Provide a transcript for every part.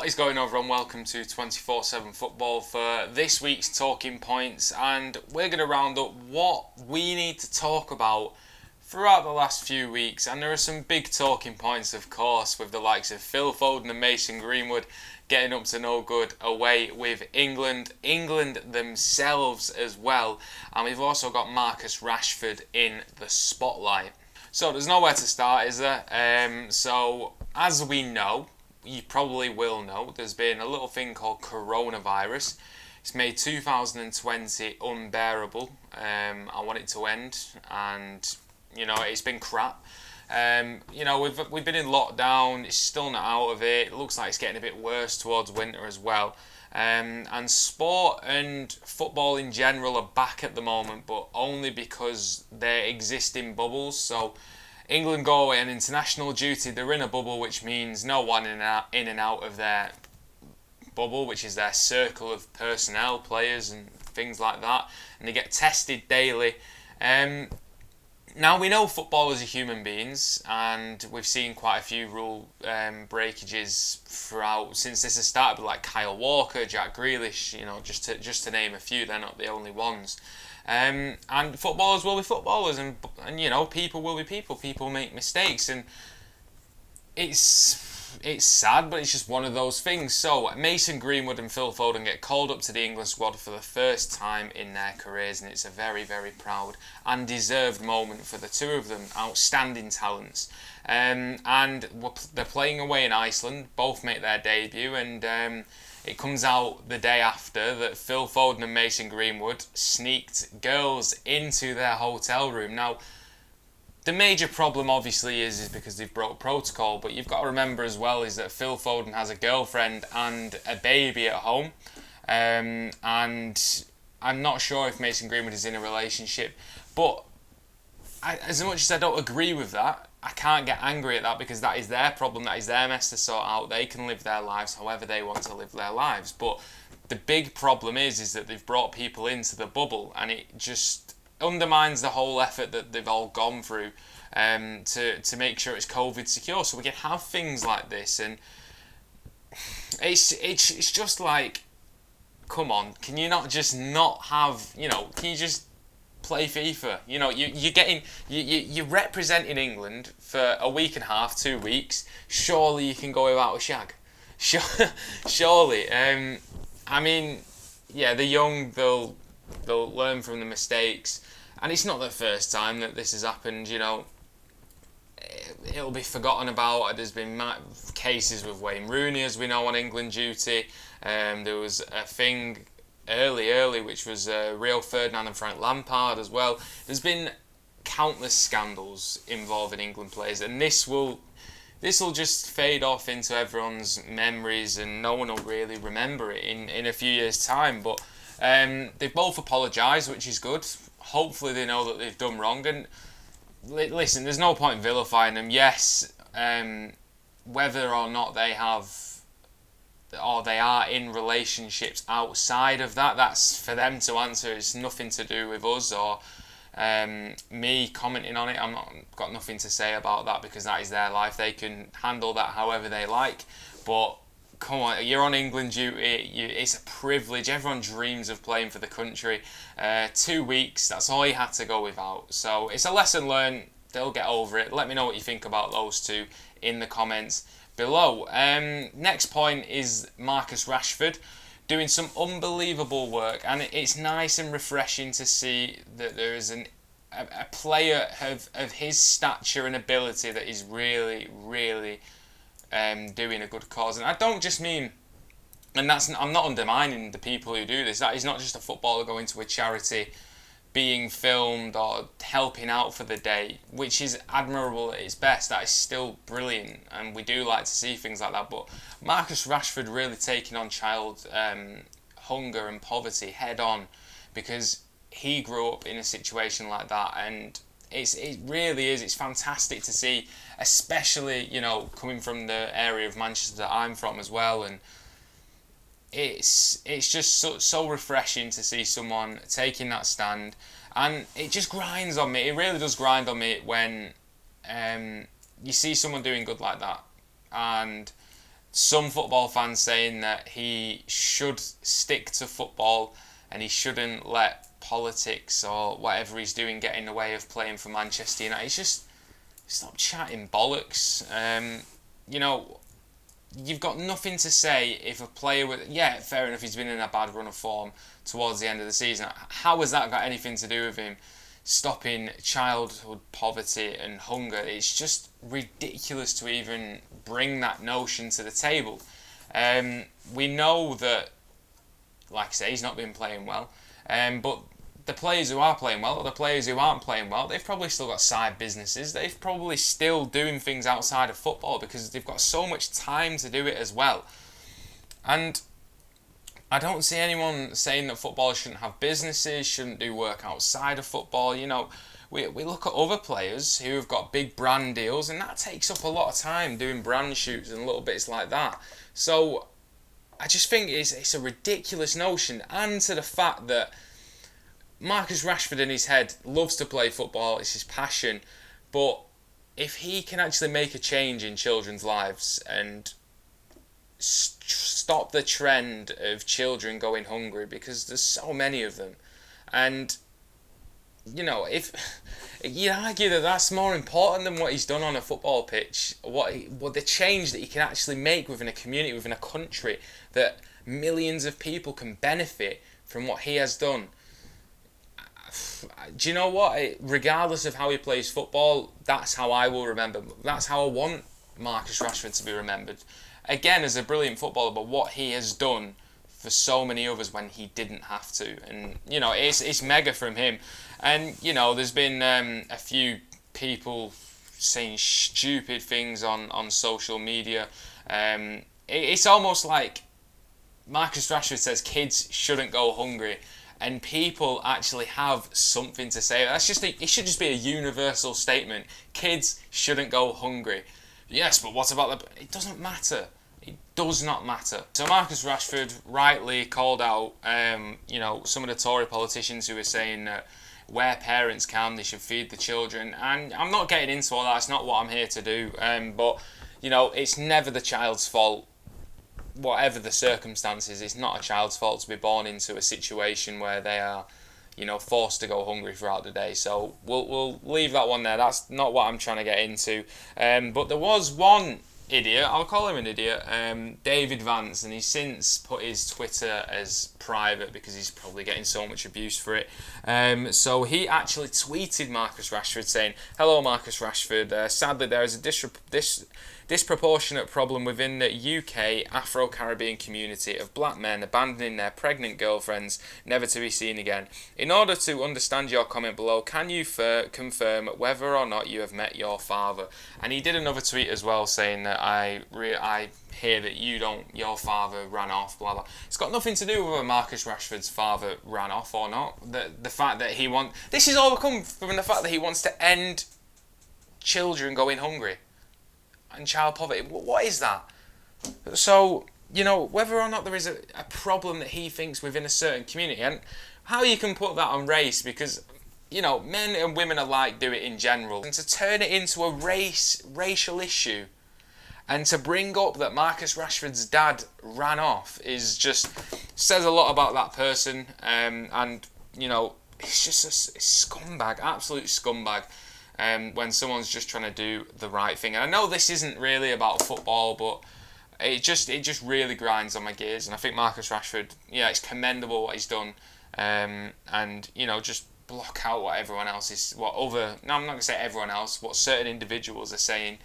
What is going on, everyone? Welcome to 24/7 Football for this week's talking points, and we're going to round up what we need to talk about throughout the last few weeks. And there are some big talking points, of course, with the likes of Phil Foden and Messi Greenwood getting up to no good away with England themselves as well, and we've also got Marcus Rashford in the spotlight. So there's nowhere to start, is there? So as we know, you probably will know, there's been a little thing called coronavirus. It's made 2020 unbearable. I want it to end, and it's been crap. We've been in lockdown. It's still not out of it. It looks like it's getting a bit worse towards winter as well. And sport and football in general are back at the moment, but only because they exist in bubbles. So England go away on international duty. They're in a bubble, which means no one in and out of their bubble, which is their circle of personnel, players and things like that. And they get tested daily. Now, we know footballers are human beings, and we've seen quite a few rule breakages throughout since this has started, like Kyle Walker, Jack Grealish, just to name a few. They're not the only ones. And footballers will be footballers, and people will be people. People make mistakes, and it's sad, but it's just one of those things. So Messi Greenwood and Phil Foden get called up to the England squad for the first time in their careers, and it's a very, very proud and deserved moment for the two of them. Outstanding talents, and they're playing away in Iceland. Both make their debut, and it comes out the day after that Phil Foden and Messi Greenwood sneaked girls into their hotel room. Now, the major problem obviously is because they've broke protocol, but you've got to remember as well is that Phil Foden has a girlfriend and a baby at home, and I'm not sure if Messi Greenwood is in a relationship, but as much as I don't agree with that, I can't get angry at that because that is their problem, that is their mess to sort out. They can live their lives however they want to live their lives, but the big problem is that they've brought people into the bubble, and it just undermines the whole effort that they've all gone through to make sure it's COVID secure. So we can have things like this, and it's just like, come on, can you not just not have, can you just play FIFA? You're representing England for a week and a half, 2 weeks. Surely you can go without a shag. Surely. They're young. They'll learn from the mistakes, and it's not the first time that this has happened. It'll be forgotten about. There's been cases with Wayne Rooney, as we know, on England duty. There was a thing early, which was Rio Ferdinand and Frank Lampard as well. There's been countless scandals involving England players, and this will just fade off into everyone's memories, and no one will really remember it in a few years' time. But they've both apologised, which is good. Hopefully they know that they've done wrong. And listen, there's no point in vilifying them. Yes, whether or not they are in relationships outside of that, that's for them to answer. It's nothing to do with us or me commenting on it. Got nothing to say about that because that is their life. They can handle that however they like. But come on, you're on England duty. It's a privilege. Everyone dreams of playing for the country. 2 weeks, that's all you had to go without. So it's a lesson learned. They'll get over it. Let me know what you think about those two in the comments below. Next point is Marcus Rashford doing some unbelievable work, and it's nice and refreshing to see that there is a player of his stature and ability that is really, really doing a good cause. And I don't just mean, and I'm not undermining the people who do this. That is not just a footballer going to a charity, being filmed or helping out for the day, which is admirable at its best. That is still brilliant, and we do like to see things like that. But Marcus Rashford really taking on child hunger and poverty head on, because he grew up in a situation like that, and it really is. It's fantastic to see, especially coming from the area of Manchester that I'm from as well, and it's just so refreshing to see someone taking that stand. And it just grinds on me. It really does grind on me when you see someone doing good like that, and some football fans saying that he should stick to football and he shouldn't let politics or whatever he's doing get in the way of playing for Manchester United. It's just, stop chatting bollocks. You know, you've got nothing to say if a player with, yeah, fair enough, he's been in a bad run of form towards the end of the season. How has that got anything to do with him stopping childhood poverty and hunger? It's just ridiculous to even bring that notion to the table. We know that, like I say, he's not been playing well, but the players who are playing well, or the players who aren't playing well, they've probably still got side businesses. They've probably still doing things outside of football because they've got so much time to do it as well. And I don't see anyone saying that footballers shouldn't have businesses, shouldn't do work outside of football. You know, we look at other players who have got big brand deals, and that takes up a lot of time doing brand shoots and little bits like that. So I just think it's a ridiculous notion, and to the fact that Marcus Rashford in his head loves to play football, it's his passion, but if he can actually make a change in children's lives and stop the trend of children going hungry, because there's so many of them, and you know, if you argue that that's more important than what he's done on a football pitch, what the change that he can actually make within a community, within a country, that millions of people can benefit from what he has done. Do you know what? Regardless of how he plays football, that's how I will remember. That's how I want Marcus Rashford to be remembered. Again, as a brilliant footballer, but what he has done for so many others when he didn't have to. And, you know, it's mega from him. And, you know, there's been a few people saying stupid things on social media. It's almost like Marcus Rashford says kids shouldn't go hungry, and people actually have something to say. It should just be a universal statement. Kids shouldn't go hungry. Yes, but what about the... It doesn't matter. It does not matter. So Marcus Rashford rightly called out, you know, some of the Tory politicians who were saying that where parents can, they should feed the children. And I'm not getting into all that. It's not what I'm here to do. But, you know, it's never the child's fault. Whatever the circumstances, it's not a child's fault to be born into a situation where they are, you know, forced to go hungry throughout the day. So we'll leave that one there. That's not what I'm trying to get into. But there was one idiot, I'll call him an idiot, David Vance, and he's since put his Twitter as private because he's probably getting so much abuse for it. So he actually tweeted Marcus Rashford saying, "Hello Marcus Rashford, sadly there is a disproportionate problem within the UK Afro-Caribbean community of black men abandoning their pregnant girlfriends never to be seen again. In order to understand your comment below, can you confirm whether or not you have met your father?" And he did another tweet as well saying that I hear that your father ran off, blah blah. It's got nothing to do with whether Marcus Rashford's father ran off or not. The fact that this is all come from the fact that he wants to end children going hungry and child poverty. What is that? So, you know, whether or not there is a problem that he thinks within a certain community, and how you can put that on race, because, you know, men and women alike do it in general, and to turn it into a racial issue and to bring up that Marcus Rashford's dad ran off is just says a lot about that person. And, you know, it's just a scumbag, absolute scumbag. When someone's just trying to do the right thing. And I know this isn't really about football, but it just really grinds on my gears. And I think Marcus Rashford, yeah, it's commendable what he's done. And, you know, just block out what everyone else is, no, I'm not going to say everyone else, what certain individuals are saying.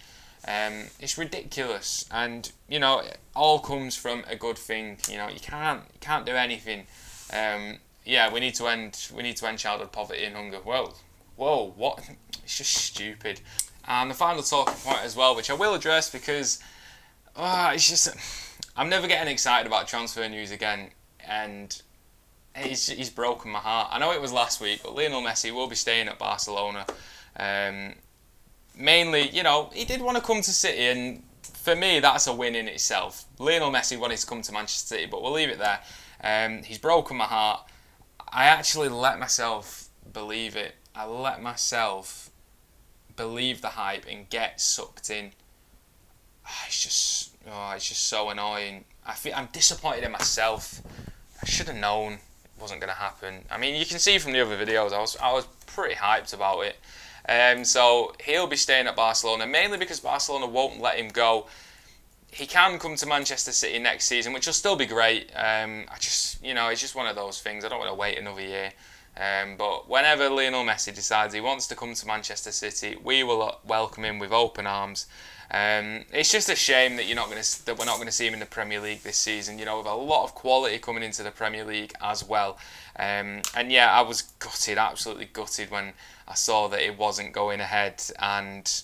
It's ridiculous. And, you know, it all comes from a good thing. You know, you can't do anything. Yeah, we need to end childhood poverty and hunger. Well, whoa, what? It's just stupid. And the final talking point as well, which I will address because it's just, I'm never getting excited about transfer news again, and he's broken my heart. I know it was last week, but Lionel Messi will be staying at Barcelona. Mainly, you know, he did want to come to City, and for me, that's a win in itself. Lionel Messi wanted to come to Manchester City, but we'll leave it there. He's broken my heart. I actually let myself believe it. I let myself believe the hype and get sucked in. It's just it's just so annoying. I'm disappointed in myself. I should have known it wasn't going to happen. I mean, you can see from the other videos, I was pretty hyped about it. So he'll be staying at Barcelona, mainly because Barcelona won't let him go. He can come to Manchester City next season, which will still be great. It's just one of those things. I don't want to wait another year. But whenever Lionel Messi decides he wants to come to Manchester City, we will welcome him with open arms. It's just a shame that we're not going to see him in the Premier League this season. With a lot of quality coming into the Premier League as well. And yeah, I was gutted, absolutely gutted when I saw that it wasn't going ahead. And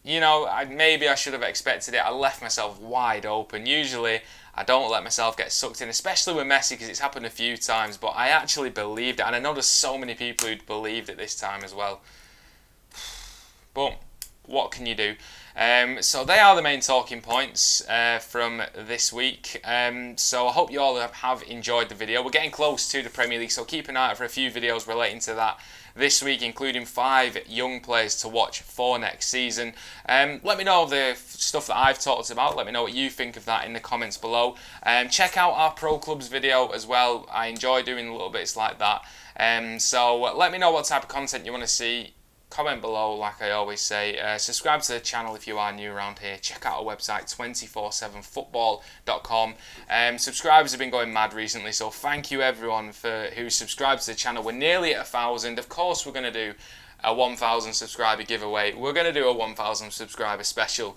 maybe I should have expected it. I left myself wide open. Usually, I don't let myself get sucked in, especially with Messi, because it's happened a few times. But I actually believed it, and I know there's so many people who believed it this time as well. But what can you do? So they are the main talking points from this week. So I hope you all have enjoyed the video. We're getting close to the Premier League, so keep an eye out for a few videos relating to that this week, including 5 young players to watch for next season. Let me know the stuff that I've talked about. Let me know what you think of that in the comments below. Check out our Pro Clubs video as well. I enjoy doing little bits like that. So let me know what type of content you want to see. Comment below, like I always say. Subscribe to the channel if you are new around here. Check out our website, 247football.com. Subscribers have been going mad recently, so thank you everyone who subscribed to the channel. We're nearly at 1,000. Of course, we're going to do a 1,000 subscriber giveaway. We're going to do a 1,000 subscriber special.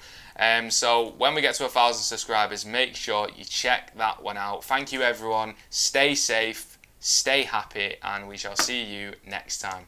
So when we get to 1,000 subscribers, make sure you check that one out. Thank you everyone. Stay safe, stay happy, and we shall see you next time.